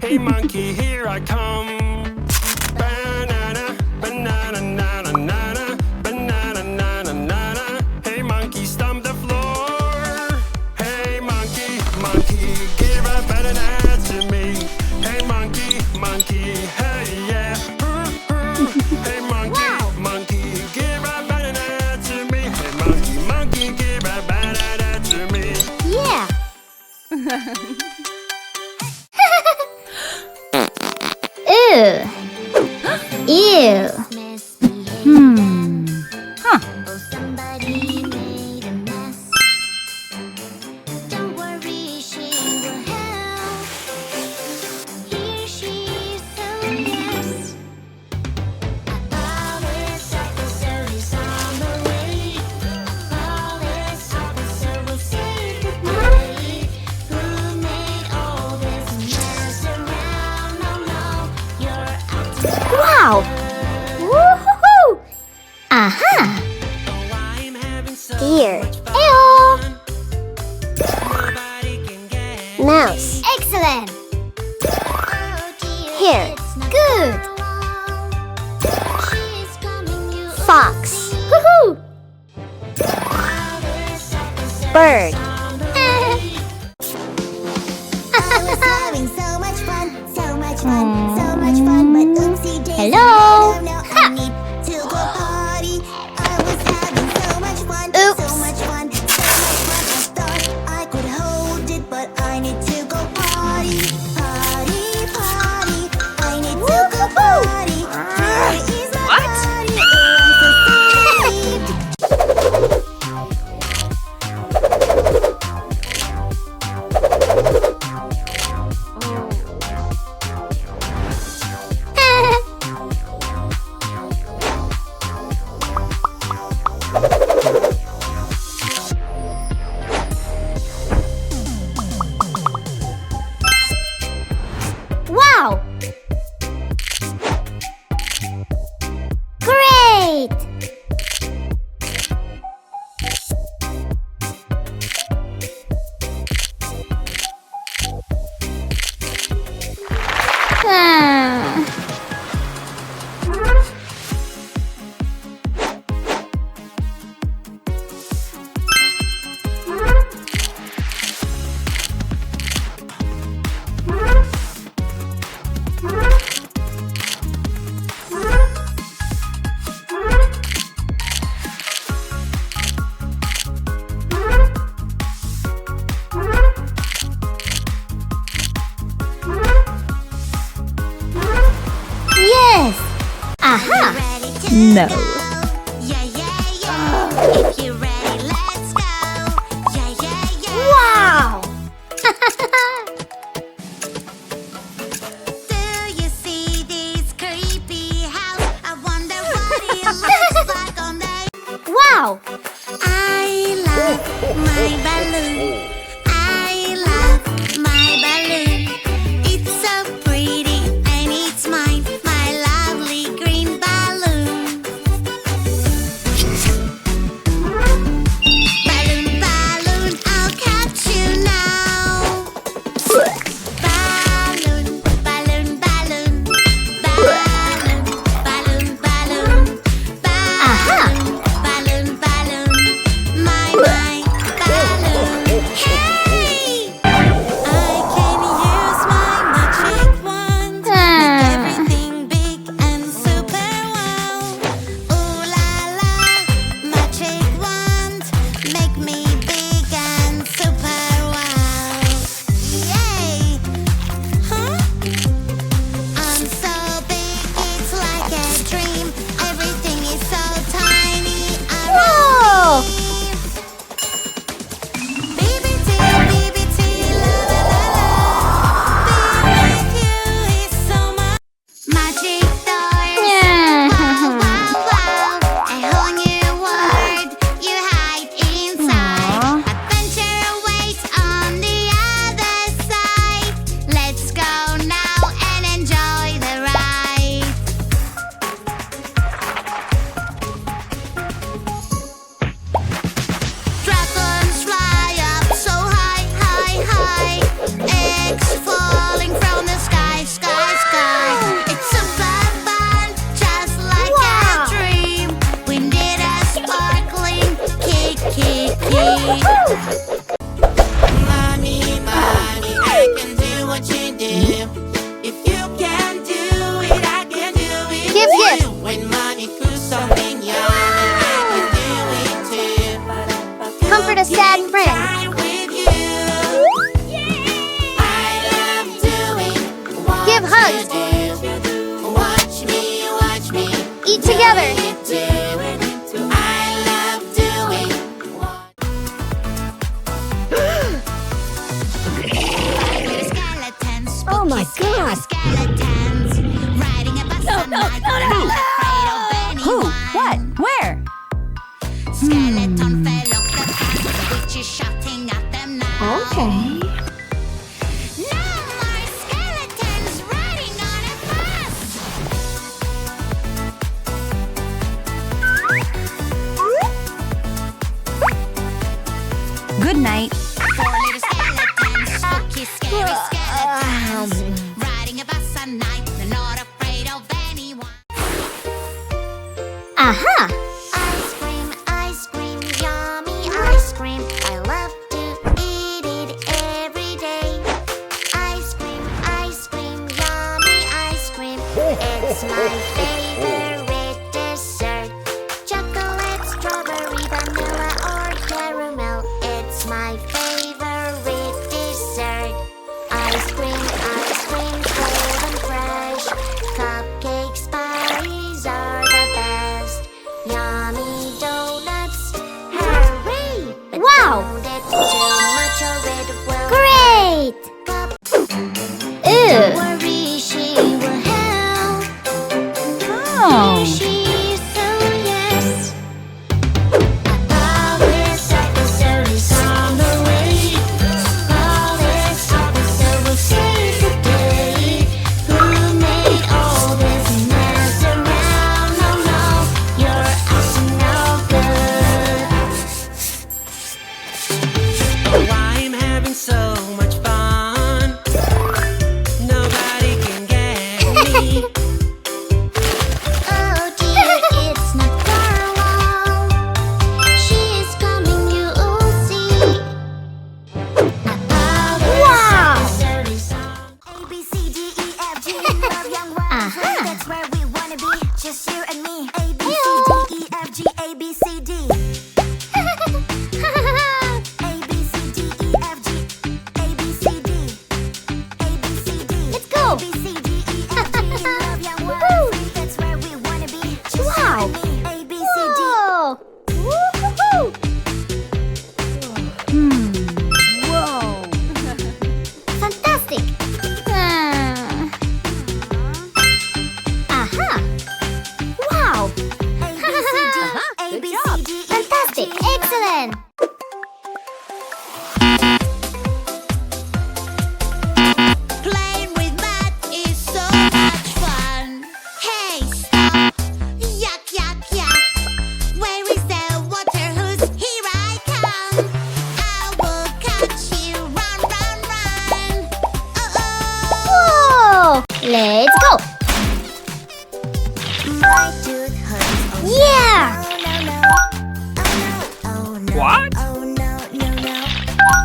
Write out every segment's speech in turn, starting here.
Hey monkey, here I come. Banana, banana, nana, nana, banana, nana, nana. Hey monkey, stomp the floor. Hey monkey, monkey, give a banana to me. Hey monkey, monkey, hey yeah. Hey monkey, monkey, give a banana to me. Hey monkey, monkey, give a banana to me. Yeah. Ew. Ew. Huh. Somebody made a mess. Don't worry, she will help. Here she is, so yes. Police officer is on the way. Police officer will save the day. Who made all this mess around? No, no, you're out to Wow. Woohoo! Aha. Oh, I'm having so Here. much fun. Ew. Nobody can get Mouse. Excellent. Oh dear, Here. it's not Good. She's coming, you Fox. Woohoo! Police officer Bird. I was having so much fun, so much fun, so much fun, but oopsie daisy. Hello. I don't know, I need to go party. I was having so much fun, so Oops. much fun, so much fun. I thought I could hold it, but I need to go party, party, party. I need to go party. Where is my party? Oh, I'm so sorry. Wow! Great! Ah. Yes! Aha! Ready to No. go? Yeah, yeah, yeah. If you're ready, let's go. Yeah, yeah, yeah. Wow! Do you see this creepy house? I wonder what it looks like on the. Wow! I love my balloon. I love my balloon. It's so pretty and it's mine. My lovely green balloon. Balloon, balloon, I'll catch you now. Balloon, balloon, balloon. Balloon, balloon, balloon. Aha. Balloon, balloon, balloon. My balloon. Money, money, I can do what you do. If you can do it, I can do it Give, too. give. When money could something yummy, I can do it too. Comfort a sad friend. Time with you. I love doing what Give hugs. you do. Watch me Eat together. do. I love doing what skeletons. Oh my God. Skeletons. Riding a bus at night. Not afraid of anyone. What? Where? Skeleton fell off the bus. The witch is shouting at them now. Okay. No more skeletons riding on a bus. Good night. Four little skeletons, spooky, scary skeletons, riding a bus at night. They're not afraid of anyone. Aha! Ice cream, yummy ice cream. I love to eat it every day. Ice cream, yummy ice cream. It's my favorite dessert. Chocolate, strawberry, vanilla, or caramel. It's my favorite dessert. Ice cream, cold and fresh. Cupcakes, pies are the best. Yummy donuts, hooray! But Wow. don't eat too much or it will Great! Ew! worry. She will help. Oh. She so yes. All this officer is on the way. All this officer will save the day. Who made all this mess around? No, no, you're acting no good. Oh, I'm having so much fun. Nobody can get me. Oh dear, it's not far along. She is coming, you'll see. Wow. A B C D E F G, love young ones. Aha. That's where we wanna be, just you and me. A B C D E F G A B C D. A B C D E F G A B C D. A B C D. Let's go. A B C D E F G, love young ones. That's where we wanna be, just Wow. you and me. A B C D. Whoa! Woo-hoo-hoo. Whoa. Fantastic! Aha! Wow! Fantastic! Excellent! Playing with math is so much fun. Hey, stop! Yuck, yuck, yuck! Where is the water hose? Here I come! I will catch you! Run, run, run! Oh, Whoa! Let's go! My tooth hurts. Yeah! Oh no! What? Oh no, no, no!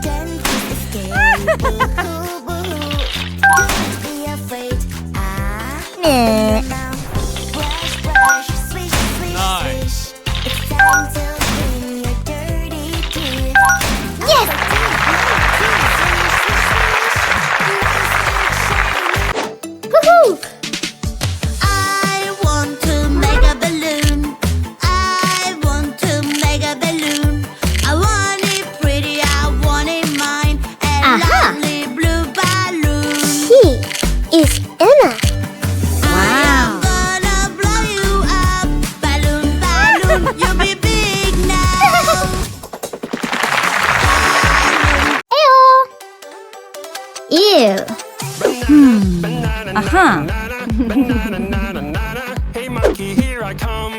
Dentist is scary. Boo-hoo, boo-hoo. Don't be afraid. Nah. Now, brush, brush, swish, swish, Nice. swish. It's time to clean your dirty teeth. Yes! Woohoo! I want to make a balloon. I want to make a balloon. I want it pretty. I want it mine. A Aha. lovely blue balloon. She is Emma. I'm gonna blow you up. Balloon, balloon, you'll be big now. Ew! Ew! Uh-huh. Hey monkey, here I come.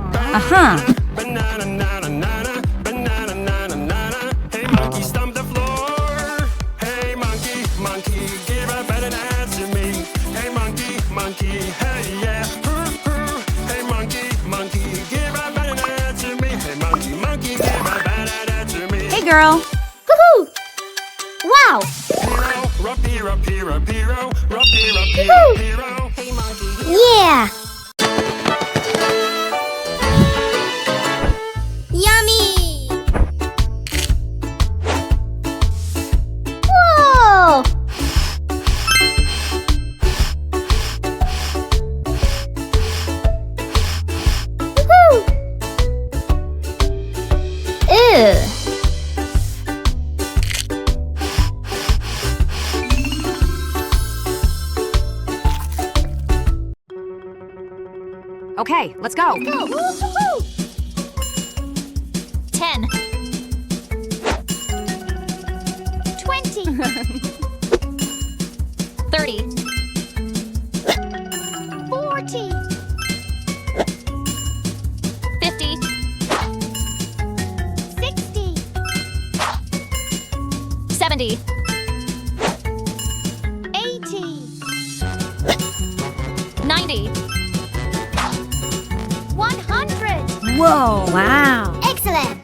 Uh-huh. Banana, nana, nana, banana, nana, nana. Hey monkey, stomp the floor. Hey monkey, monkey, give a better dance to me. Hey monkey, monkey, hey yeah. Hey monkey, monkey, give a better dance to me. Hey monkey, monkey, give a better dance to me. Hey, girl. Woohoo! Wow! Hero, hero, hero, hero, hero, hero, Woohoo! hero. Hey monkey, Yeah! Yummy! Whoa! Woohoo! Ew! Okay, let's go. Go! Woo-hoo-hoo! 10 20 30 40 50 60 70 80 90 100 Whoa, wow. Excellent!